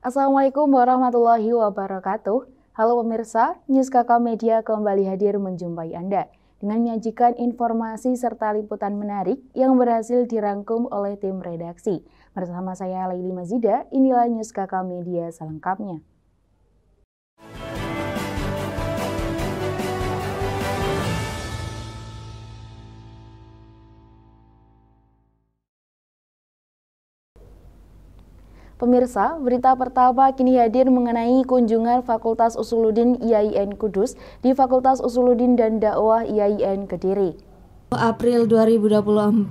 Assalamualaikum warahmatullahi wabarakatuh. Halo pemirsa, News Kakak Media kembali hadir menjumpai Anda dengan menyajikan informasi serta liputan menarik yang berhasil dirangkum oleh tim redaksi. Bersama saya Laili Mazida, inilah News Kakak Media selengkapnya. Pemirsa, berita pertama kini hadir mengenai kunjungan Fakultas Usuluddin IAIN Kudus di Fakultas Usuluddin dan Dakwah IAIN Kediri. April 2024,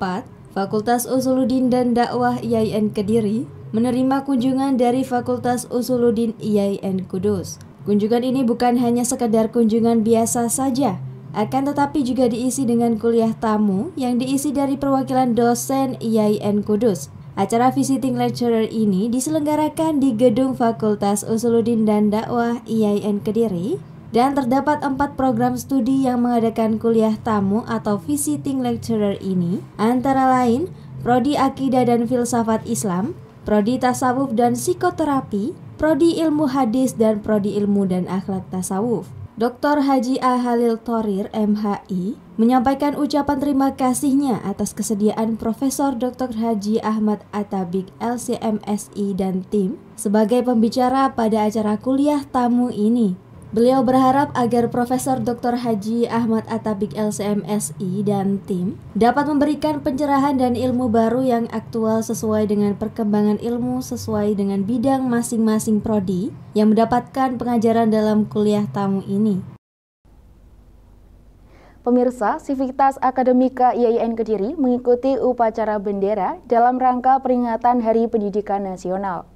Fakultas Usuluddin dan Dakwah IAIN Kediri menerima kunjungan dari Fakultas Usuluddin IAIN Kudus. Kunjungan ini bukan hanya sekedar kunjungan biasa saja, akan tetapi juga diisi dengan kuliah tamu yang diisi dari perwakilan dosen IAIN Kudus. Acara visiting lecturer ini diselenggarakan di gedung Fakultas Usuluddin dan Dakwah IAIN Kediri dan terdapat 4 program studi yang mengadakan kuliah tamu atau visiting lecturer ini, antara lain Prodi Akidah dan Filsafat Islam, Prodi Tasawuf dan Psikoterapi, Prodi Ilmu Hadis dan Prodi Ilmu dan Akhlak Tasawuf. Dr. Haji A. Halil Thorir, MHI, menyampaikan ucapan terima kasihnya atas kesediaan Profesor Dr. Haji Ahmad Attabik LCMSI dan tim sebagai pembicara pada acara kuliah tamu ini. Beliau berharap agar Profesor Dr. Haji Ahmad Attabik LCMSI dan tim dapat memberikan pencerahan dan ilmu baru yang aktual sesuai dengan perkembangan ilmu sesuai dengan bidang masing-masing prodi yang mendapatkan pengajaran dalam kuliah tamu ini. Pemirsa, Sivitas Akademika IAIN Kediri mengikuti upacara bendera dalam rangka peringatan Hari Pendidikan Nasional.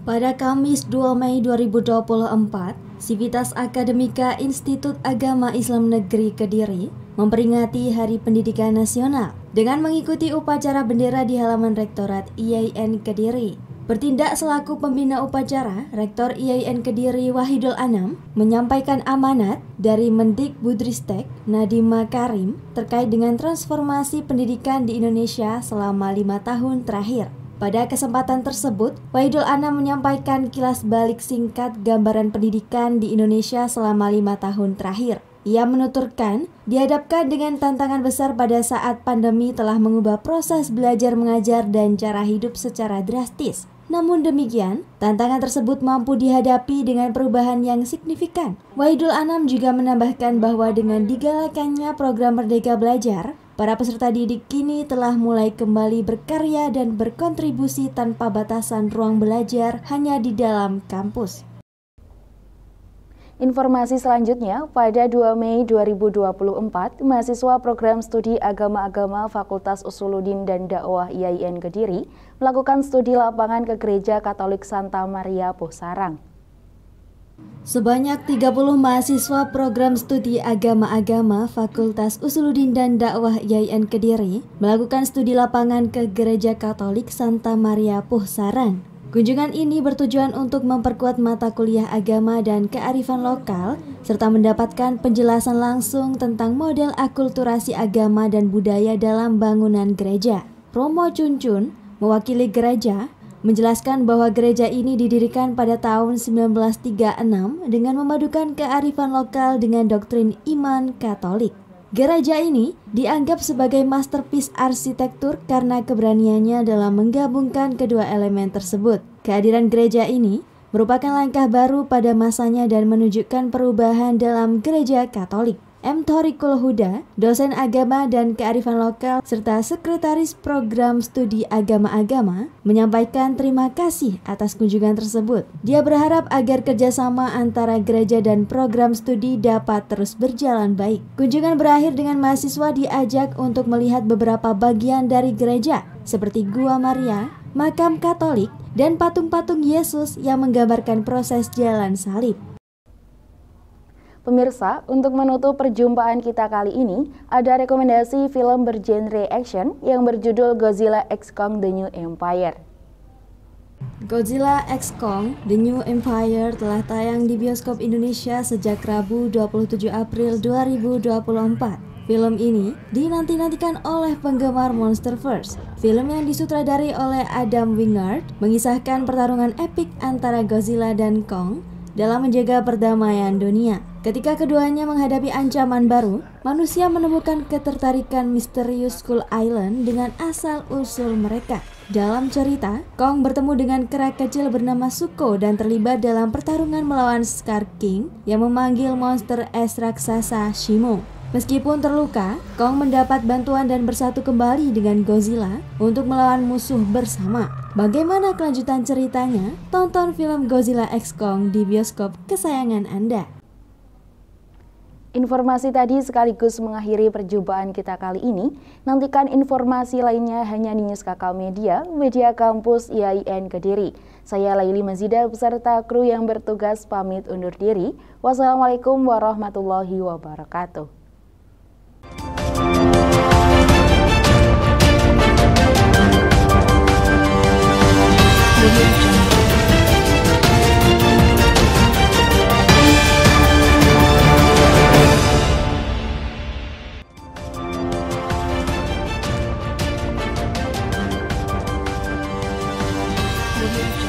Pada Kamis 2 Mei 2024, Sivitas Akademika Institut Agama Islam Negeri Kediri memperingati Hari Pendidikan Nasional dengan mengikuti upacara bendera di halaman Rektorat IAIN Kediri. Bertindak selaku pembina upacara, Rektor IAIN Kediri Wahidul Anam menyampaikan amanat dari Mendikbudristek Nadiem Makarim terkait dengan transformasi pendidikan di Indonesia selama 5 tahun terakhir. Pada kesempatan tersebut, Wahidul Anam menyampaikan kilas balik singkat gambaran pendidikan di Indonesia selama 5 tahun terakhir. Ia menuturkan, dihadapkan dengan tantangan besar pada saat pandemi telah mengubah proses belajar mengajar dan cara hidup secara drastis. Namun demikian, tantangan tersebut mampu dihadapi dengan perubahan yang signifikan. Wahidul Anam juga menambahkan bahwa dengan digalakannya program Merdeka Belajar, para peserta didik kini telah mulai kembali berkarya dan berkontribusi tanpa batasan ruang belajar hanya di dalam kampus. Informasi selanjutnya, pada 2 Mei 2024, mahasiswa program studi agama-agama Fakultas Usuluddin dan Dakwah IAIN Kediri melakukan studi lapangan ke Gereja Katolik Santa Maria Pohsarang. Sebanyak 30 mahasiswa program studi agama-agama Fakultas Usuluddin dan Dakwah IAIN Kediri melakukan studi lapangan ke Gereja Katolik Santa Maria Pohsarang. Kunjungan ini bertujuan untuk memperkuat mata kuliah agama dan kearifan lokal, serta mendapatkan penjelasan langsung tentang model akulturasi agama dan budaya dalam bangunan gereja. Romo Cuncun, mewakili gereja, menjelaskan bahwa gereja ini didirikan pada tahun 1936 dengan memadukan kearifan lokal dengan doktrin iman Katolik. Gereja ini dianggap sebagai masterpiece arsitektur karena keberaniannya dalam menggabungkan kedua elemen tersebut. Kehadiran gereja ini merupakan langkah baru pada masanya dan menunjukkan perubahan dalam gereja Katolik. M. Thoriqul Huda, dosen agama dan kearifan lokal serta sekretaris program studi agama-agama, menyampaikan terima kasih atas kunjungan tersebut. Dia berharap agar kerjasama antara gereja dan program studi dapat terus berjalan baik. Kunjungan berakhir dengan mahasiswa diajak untuk melihat beberapa bagian dari gereja, seperti Gua Maria, makam Katolik, dan patung-patung Yesus yang menggambarkan proses jalan salib. Pemirsa, untuk menutup perjumpaan kita kali ini, ada rekomendasi film bergenre action yang berjudul Godzilla x Kong The New Empire. Godzilla x Kong The New Empire telah tayang di bioskop Indonesia sejak Rabu 27 April 2024. Film ini dinanti-nantikan oleh penggemar Monsterverse. Film yang disutradari oleh Adam Wingard mengisahkan pertarungan epik antara Godzilla dan Kong dalam menjaga perdamaian dunia. Ketika keduanya menghadapi ancaman baru, manusia menemukan ketertarikan misterius Skull Island dengan asal-usul mereka. Dalam cerita, Kong bertemu dengan kera kecil bernama Zuko dan terlibat dalam pertarungan melawan Scar King yang memanggil monster es raksasa Shimo. Meskipun terluka, Kong mendapat bantuan dan bersatu kembali dengan Godzilla untuk melawan musuh bersama. Bagaimana kelanjutan ceritanya? Tonton film Godzilla x Kong di bioskop kesayangan Anda. Informasi tadi sekaligus mengakhiri perjumpaan kita kali ini. Nantikan informasi lainnya hanya di News Kakao Media, media kampus IAIN Kediri. Saya Laili Mazida beserta kru yang bertugas pamit undur diri. Wassalamualaikum warahmatullahi wabarakatuh. Audio